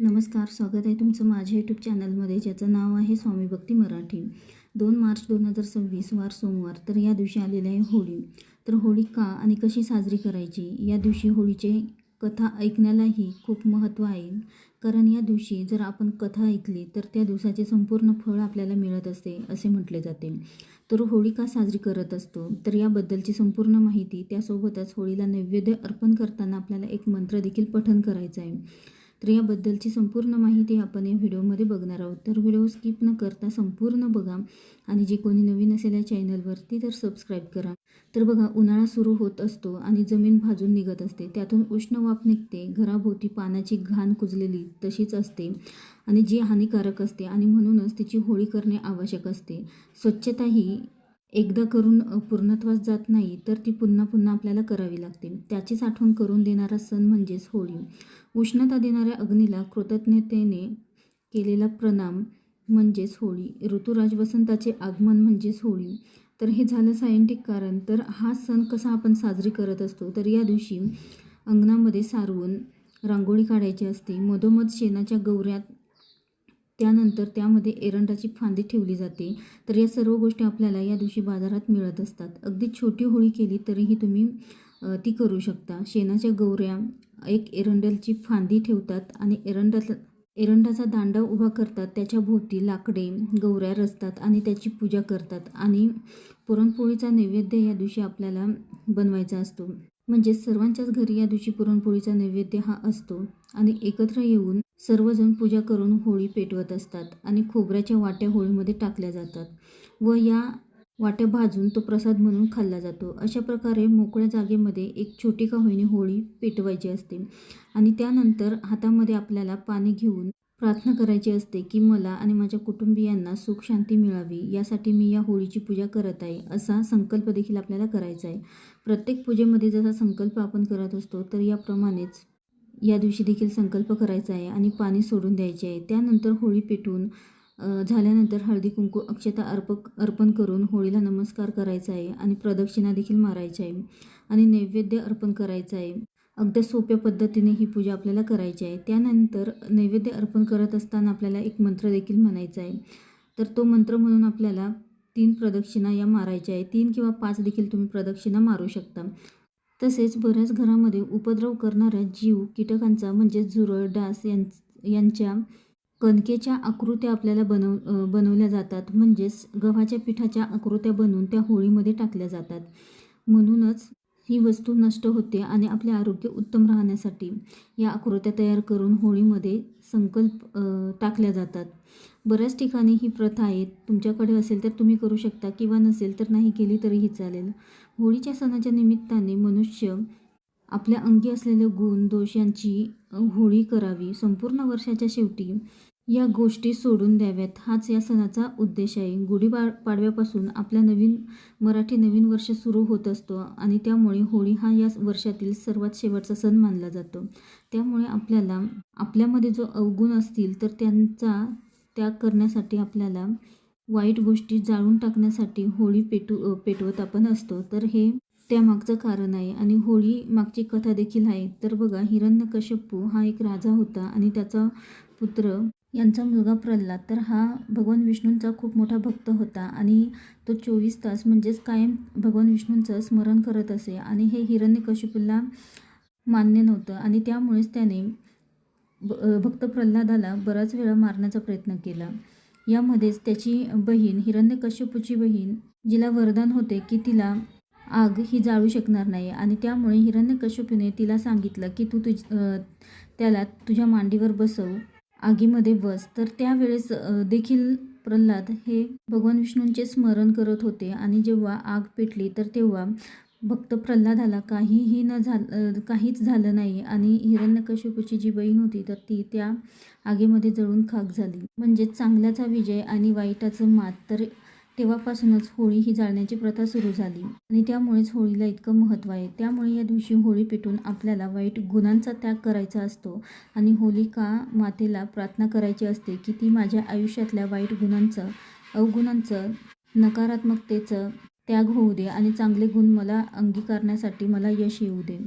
नमस्कार, स्वागत आहे तुमचं माझ्या यूट्यूब चॅनलमध्ये, ज्याचं नाव आहे स्वामी भक्ती मराठी. 2 मार्च 2026 वार सोमवार. तर या दिवशी आलेली आहे होळी. तर होळी का आणि कशी साजरी करायची, या दिवशी होळीचे कथा ऐकण्यालाही खूप महत्त्व आहे. कारण या दिवशी जर आपण कथा ऐकली तर त्या दिवसाचे संपूर्ण फळ आपल्याला मिळत असते असे म्हटले जाते. तर होळी का साजरी करत असतो, तर याबद्दलची संपूर्ण माहिती, त्यासोबतच होळीला नैवेद्य अर्पण करताना आपल्याला एक मंत्र देखील पठण करायचं आहे. तर याबद्दलची संपूर्ण माहिती आपण या व्हिडिओमध्ये बघणार आहोत. तर व्हिडिओ स्किप न करता संपूर्ण बघा आणि जे कोणी नवीन असेल या चॅनलवरती तर सबस्क्राईब करा. तर बघा, उन्हाळा सुरू होत असतो आणि जमीन भाजून निघत असते, त्यातून उष्ण वाफ निघते. घराभोवती पानाची घाण कुजलेली तशीच असते आणि जी हानिकारक असते आणि म्हणूनच तिची होळी करणे आवश्यक असते. स्वच्छता ही एकदा करून पूर्णत्वास जात नाही, तर ती पुन्हा पुन्हा आपल्याला करावी लागते. त्याचीच आठवण करून देणारा सण म्हणजेच होळी. उष्णता देणाऱ्या अग्नीला कृतज्ञतेने केलेला प्रणाम म्हणजेच होळी. ऋतुराज वसंताचे आगमन म्हणजेच होळी. तर हे झालं सायंटिक कारण. तर हा सण कसा आपण साजरी करत असतो, तर या दिवशी अंगणामध्ये सारवून रांगोळी काढायची असते. मधोमध शेणाच्या गौऱ्यात, त्यानंतर त्यामध्ये एरंडाची फांदी ठेवली जाते. तर या सर्व गोष्टी आपल्याला या दिवशी बाजारात मिळत असतात. अगदी छोटी होळी केली तरीही तुम्ही ती करू शकता. शेणाच्या गौऱ्या, एक एरंडाची फांदी ठेवतात आणि एरंडाचा दांडा उभा करतात. त्याच्या भोवती लाकडे, गौऱ्या रचतात आणि त्याची पूजा करतात. आणि पुरणपोळीचा नैवेद्य या दिवशी आपल्याला बनवायचा असतो. म्हणजे सर्वांच्याच घरी या दिवशी पुरणपोळीचा नैवेद्य हा असतो आणि एकत्र येऊन सर्वजण पूजा करून होळी पेटवत असतात आणि खोबऱ्याच्या वाट्या होळीमध्ये टाकल्या जातात व या वाट्या भाजून तो प्रसाद म्हणून खाल्ला जातो. अशा प्रकारे मोकळ्या जागेमध्ये एक छोटी का होईनी होळी पेटवायची असते आणि त्यानंतर हातामध्ये आपल्याला पाणी घेऊन प्रार्थना करायची असते की मला आणि माझ्या कुटुंबियांना सुख शांती मिळावी, यासाठी मी या होळीची पूजा करत आहे, असा संकल्प देखील आपल्याला करायचा आहे. प्रत्येक पूजेमध्ये जसा संकल्प आपण करत असतो, तर याप्रमाणेच या दिवशी देखील संकल्प करायचा आहे आणि पाणी सोडून द्यायचे आहे. त्यानंतर होळी पेटून झाल्यानंतर हळदी कुंकू अक्षता अर्पण करून होळीला नमस्कार करायचा आहे आणि प्रदक्षिणा देखील मारायच्या आहे आणि नैवेद्य अर्पण करायचं आहे. अगदी सोप्या पद्धतीने ही पूजा आपल्याला करायची आहे. त्यानंतर नैवेद्य अर्पण करत असताना आपल्याला एक मंत्र देखील म्हणायचा आहे. तर तो मंत्र म्हणून आपल्याला 3 प्रदक्षिणा या मारायच्या आहे. 3 किंवा 5 देखील तुम्ही प्रदक्षिणा मारू शकता. तसेच बऱ्याच घरामध्ये उपद्रव करणाऱ्या जीव कीटकांचा म्हणजे झुरळ, डास यांच्या कणकेच्या आकृत्या आपल्याला बनवल्या जातात. म्हणजेच गव्हाच्या पिठाच्या आकृत्या बनवून त्या होळीमध्ये टाकल्या जातात. म्हणूनच ही वस्तू नष्ट होते आणि आपले आरोग्य उत्तम राहण्यासाठी या आकृत्या तयार करून होळीमध्ये संकल्प टाकल्या जातात. बऱ्याच ठिकाणी ही प्रथा आहे. तुमच्याकडे असेल तर तुम्ही करू शकता किंवा नसेल तर नाही केली तरीही चालेल. होळीच्या सणाच्या निमित्ताने मनुष्य आपल्या अंगी असलेले गुण दोष यांची होळी करावी. संपूर्ण वर्षाच्या शेवटी या गोष्टी सोडून द्याव्यात, हाच या सणाचा उद्देश आहे. पाडव्यापासून आपल्या मराठी नवीन वर्ष सुरू होत असतो आणि त्यामुळे होळी हा या वर्षातील सर्वात शेवटचा सण मानला जातो. त्यामुळे आपल्यामध्ये जो अवगुण असतील तर त्यांचा त्याग करण्यासाठी, आपल्याला वाईट गोष्टी जाळून टाकण्यासाठी होळी पेटवत आपण असतो. तर हे त्यामागचं कारण आहे आणि होळी मागची कथा देखील आहे. तर बघा, हिरण्यकश्यपू हा एक राजा होता आणि त्याचा पुत्र, यांचा मुलगा प्रल्हाद, तर हा भगवान विष्णूंचा खूप मोठा भक्त होता आणि तो 24 तास म्हणजेच कायम भगवान विष्णूंचं स्मरण करत असे आणि हे हिरण्यकश्यपूला मान्य नव्हतं आणि त्यामुळेच त्याने भक्त प्रल्हादाला बराच वेळा मारण्याचा प्रयत्न केला. यामध्येच त्याची बहीण, हिरण्यकश्यपूची बहीण, जिला वरदान होते की तिला आग ही जाळू शकणार नाही आणि त्यामुळे हिरण्यकश्यपूने तिला सांगितलं की तू त्याला तुझ्या मांडीवर बसव, आगीमध्ये बस. तर त्यावेळेस देखील प्रल्हाद हे भगवान विष्णूंचे स्मरण करत होते आणि जेव्हा आग पेटली तर तेव्हा भक्त प्रल्हादाला काहीच झालं नाही आणि हिरण्यकश्यपूची जी बहीण होती तर ती त्या आगीमध्ये जळून खाक झाली. म्हणजे चांगल्याचा विजय आणि वाईटाचं मात. तर तेव्हापासूनच होळी ही जाळण्याची प्रथा सुरू झाली आणि त्यामुळेच होळीला इतकं महत्त्व आहे. त्यामुळे या दिवशी होळी पेटून आपल्याला वाईट गुणांचा त्याग करायचा असतो आणि होलिका मातेला प्रार्थना करायची असते की ती माझ्या आयुष्यातल्या वाईट गुणांचं, अवगुणांचं, नकारात्मकतेचं त्याग होऊ दे आणि चांगले गुण मला अंगीकारण्यासाठी मला यश येऊ दे.